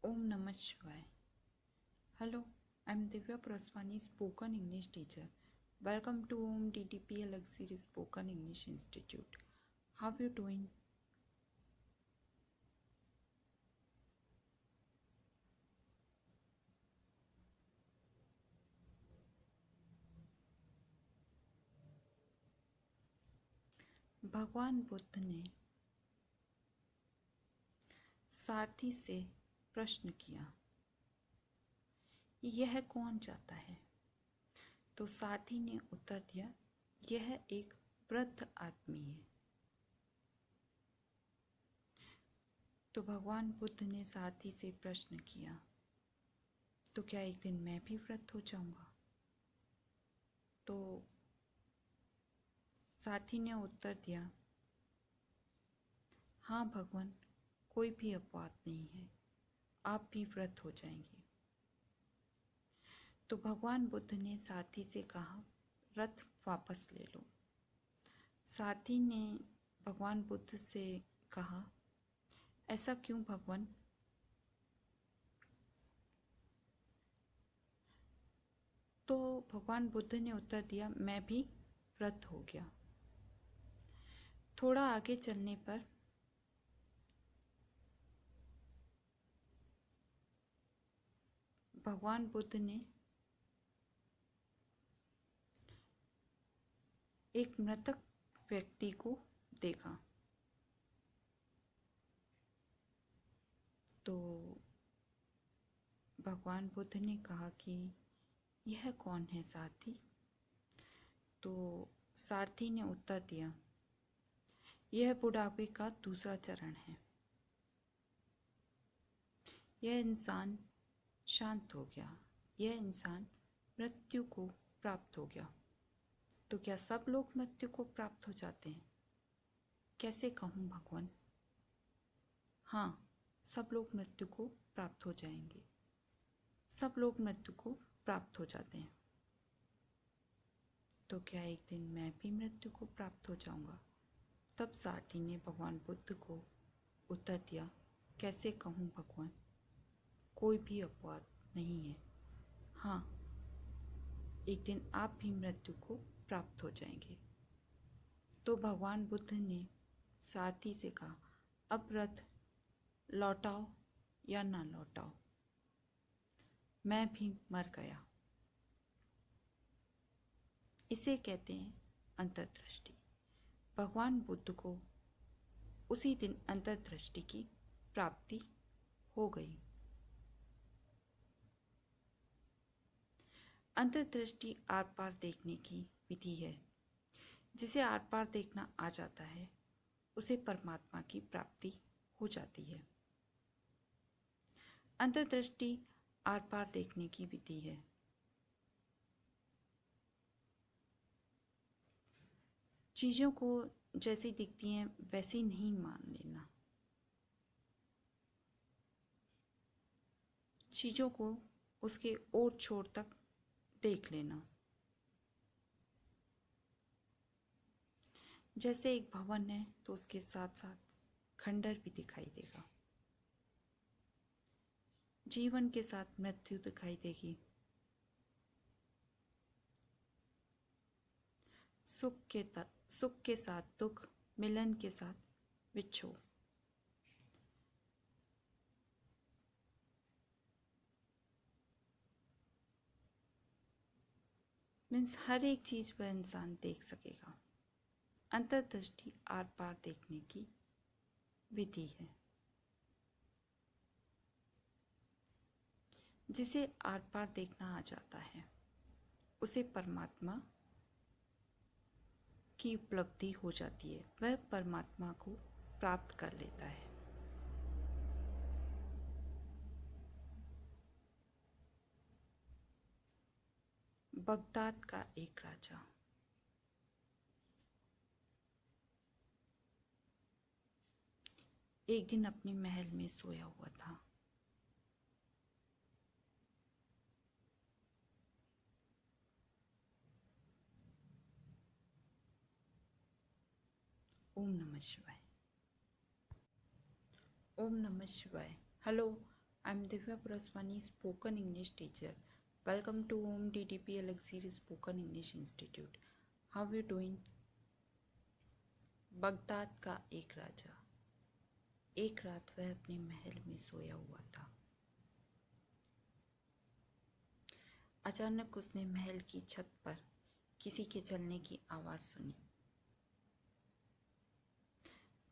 Om Namah Shivaya. Hello, I'm Divya Praswani, spoken English teacher. Welcome to Om DTP Luxury Spoken English Institute. How are you doing? भगवान बुद्ध ने सारथी से प्रश्न किया, यह कौन जाता है? तो सारथी ने उत्तर दिया, यह एक वृद्ध आदमी है। तो भगवान बुद्ध ने सारथी से प्रश्न किया, तो क्या एक दिन मैं भी वृद्ध हो जाऊंगा? तो सारथी ने उत्तर दिया, हाँ भगवान, कोई भी अपवाद नहीं है, आप भी वृद्ध हो जाएंगे। तो भगवान बुद्ध ने सारथी से कहा, रथ वापस ले लो। सारथी ने भगवान बुद्ध से कहा, ऐसा क्यों भगवान? तो भगवान बुद्ध ने उत्तर दिया, मैं भी वृद्ध हो गया। थोड़ा आगे चलने पर भगवान बुद्ध ने एक मृतक व्यक्ति को देखा। तो भगवान बुद्ध ने कहा कि यह कौन है सारथी? तो सारथी ने उत्तर दिया, यह बुढ़ापे का दूसरा चरण है। यह इंसान शांत हो गया, यह इंसान मृत्यु को प्राप्त हो गया। तो क्या सब लोग मृत्यु को प्राप्त हो जाते हैं? कैसे कहूँ भगवान? हाँ, सब लोग मृत्यु को प्राप्त हो जाएंगे, सब लोग मृत्यु को प्राप्त हो जाते हैं। तो क्या एक दिन मैं भी मृत्यु को प्राप्त हो जाऊंगा? तब सारथी ने भगवान बुद्ध को उत्तर दिया, कैसे कहूँ भगवान, कोई भी अपवाद नहीं है। हाँ, एक दिन आप भी मृत्यु को प्राप्त हो जाएंगे। तो भगवान बुद्ध ने सारथी से कहा, अब रथ लौटाओ या ना लौटाओ, मैं भी मर गया। इसे कहते हैं अंतर्दृष्टि। भगवान बुद्ध को उसी दिन अंतर्दृष्टि की प्राप्ति हो गई। अंतर्दृष्टि आर पार देखने की विधि है। जिसे आर पार देखना आ जाता है, उसे परमात्मा की प्राप्ति हो जाती है। अंतर्दृष्टि आर पार देखने की विधि है। चीजों को जैसी दिखती हैं वैसी नहीं मान लेना। चीजों को उसके ओर छोर तक देख लेना। जैसे एक भवन है तो उसके साथ साथ खंडर भी दिखाई देगा। जीवन के साथ मृत्यु दिखाई देगी। सुख के साथ दुख, मिलन के साथ विछोह। मीन्स हर एक चीज वह इंसान देख सकेगा। अंतर्दृष्टि आर पार देखने की विधि है। जिसे आर पार देखना आ जाता है, उसे परमात्मा की उपलब्धि हो जाती है। वह परमात्मा को प्राप्त कर लेता है। बगदाद का एक राजा एक दिन अपने महल में सोया हुआ था। ओम नमः शिवाय। ओम नमः शिवाय। Hello, I'm Divya Puraswani, spoken English teacher. Welcome to Om DDP Elixir Spoken English Institute. How are you doing? Baghdad का एक राजा। एक रात वह अपने महल में सोया हुआ था। अचानक उसने महल की छत पर किसी के चलने की आवाज़ सुनी।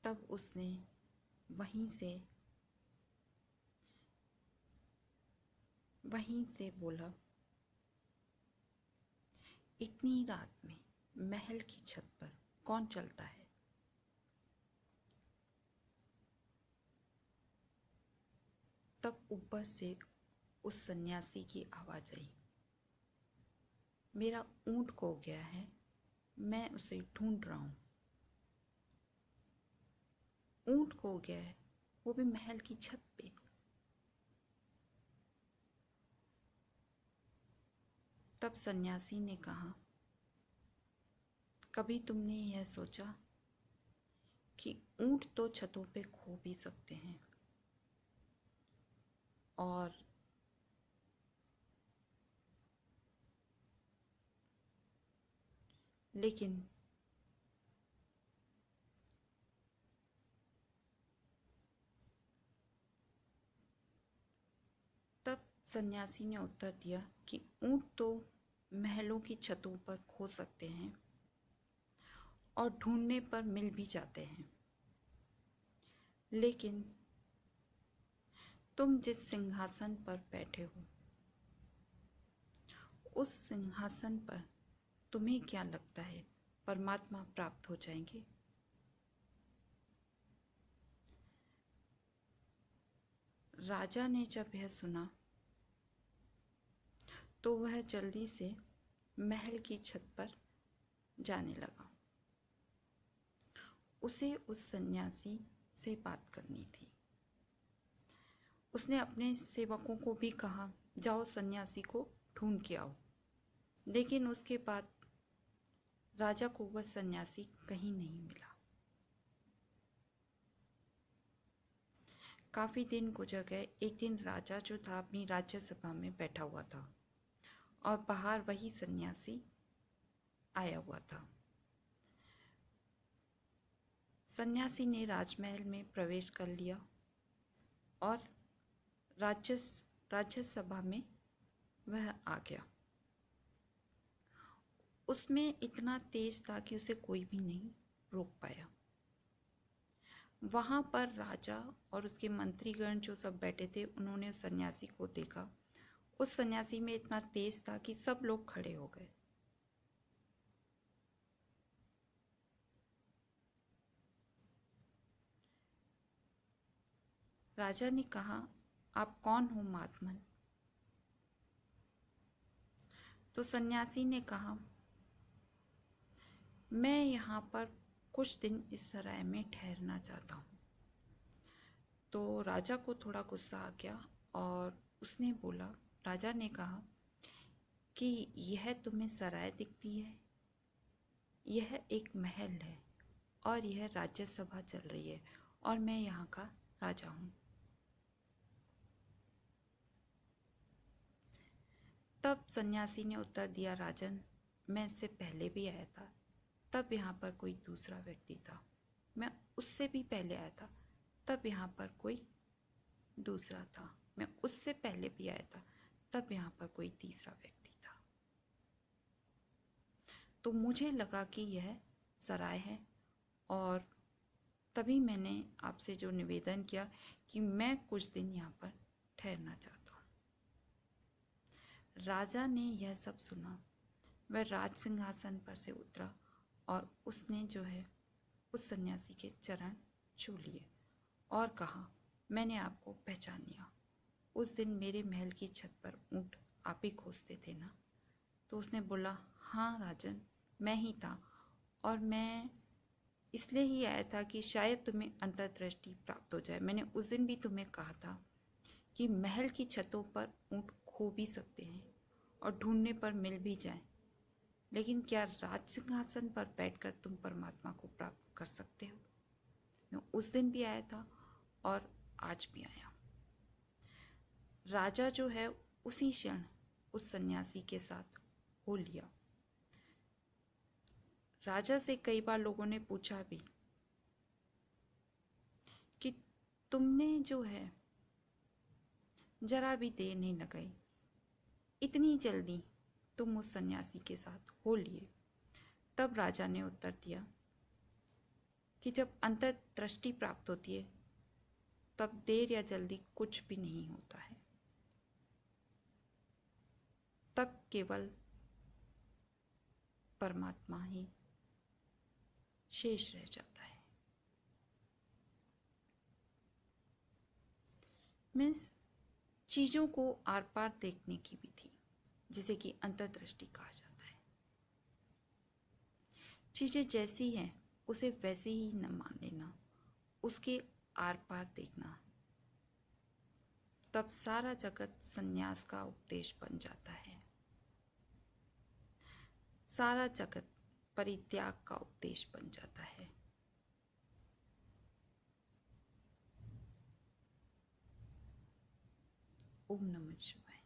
तब उसने वहीं से बोला, इतनी रात में महल की छत पर कौन चलता है? तब ऊपर से उस सन्यासी की आवाज़ आई, मेरा ऊंट खो गया है, मैं उसे ढूंढ रहा हूँ। ऊंट खो गया है, वो भी महल की छत पे। तब सन्यासी ने कहा, कभी तुमने यह सोचा कि ऊंट तो छतों पे खो भी सकते हैं और लेकिन तब सन्यासी ने उत्तर दिया कि ऊंट तो महलों की छतों पर खो सकते हैं और ढूंढने पर मिल भी जाते हैं, लेकिन तुम जिस सिंहासन पर बैठे हो उस सिंहासन पर तुम्हें क्या लगता है परमात्मा प्राप्त हो जाएंगे? राजा ने जब यह सुना तो वह जल्दी से महल की छत पर जाने लगा। उसे उस सन्यासी से बात करनी थी। उसने अपने सेवकों को भी कहा, जाओ सन्यासी को ढूंढ के आओ। लेकिन उसके बाद राजा को वह सन्यासी कहीं नहीं मिला। काफी दिन गुजर गए। एक दिन राजा जो था अपनी राज्यसभा में बैठा हुआ था और बाहर वही सन्यासी आया हुआ था। सन्यासी ने राजमहल में प्रवेश कर लिया और राज्यसभा में वह आ गया। उसमें इतना तेज था कि उसे कोई भी नहीं रोक पाया। वहां पर राजा और उसके मंत्रीगण जो सब बैठे थे, उन्होंने उस सन्यासी को देखा। उस सन्यासी में इतना तेज था कि सब लोग खड़े हो गए। राजा ने कहा, आप कौन हो महात्मन? तो सन्यासी ने कहा, मैं यहाँ पर कुछ दिन इस सराय में ठहरना चाहता हूँ। तो राजा को थोड़ा गुस्सा आ गया और उसने बोला, राजा ने कहा कि यह तुम्हें सराय दिखती है? यह एक महल है और यह राज्यसभा चल रही है और मैं यहाँ का राजा हूँ। तब सन्यासी ने उत्तर दिया, राजन, मैं इससे पहले भी आया था, तब यहाँ पर कोई दूसरा व्यक्ति था। मैं उससे भी पहले आया था, तब यहाँ पर कोई दूसरा था। मैं उससे पहले भी आया था, तब यहाँ पर कोई तीसरा व्यक्ति था। तो मुझे लगा कि यह सराय है और तभी मैंने आपसे जो निवेदन किया कि मैं कुछ दिन यहाँ पर ठहरना चाहता हूँ। राजा ने यह सब सुना। वह राज सिंहासन पर से उतरा और उसने जो है उस सन्यासी के चरण छू लिए और कहा, मैंने आपको पहचान लिया। उस दिन मेरे महल की छत पर ऊंट आप ही खोजते थे ना? तो उसने बोला, हाँ राजन, मैं ही था और मैं इसलिए ही आया था कि शायद तुम्हें अंतर्दृष्टि प्राप्त हो जाए। मैंने उस दिन भी तुम्हें कहा था कि महल की छतों पर ऊंट खो भी सकते हैं और ढूंढने पर मिल भी जाए, लेकिन क्या राज सिंहासन पर बैठकर तुम परमात्मा को प्राप्त कर सकते हो? मैं उस दिन भी आया था और आज भी आया। राजा जो है उसी क्षण उस सन्यासी के साथ हो लिया। राजा से कई बार लोगों ने पूछा भी कि तुमने जो है जरा भी देर नहीं लगाई, इतनी जल्दी तुम उस सन्यासी के साथ हो लिए। तब राजा ने उत्तर दिया कि जब अंतर्दृष्टि प्राप्त होती है तब देर या जल्दी कुछ भी नहीं होता है, तब केवल परमात्मा ही शेष रह जाता है। मीन्स चीजों को आर पार देखने की विधि, जिसे कि अंतर्दृष्टि कहा जाता है। चीजें जैसी हैं उसे वैसे ही न मान लेना, उसके आर पार देखना, तब सारा जगत संन्यास का उपदेश बन जाता है। सारा जगत परित्याग का उपदेश बन जाता है। ओम नमः शिवाय।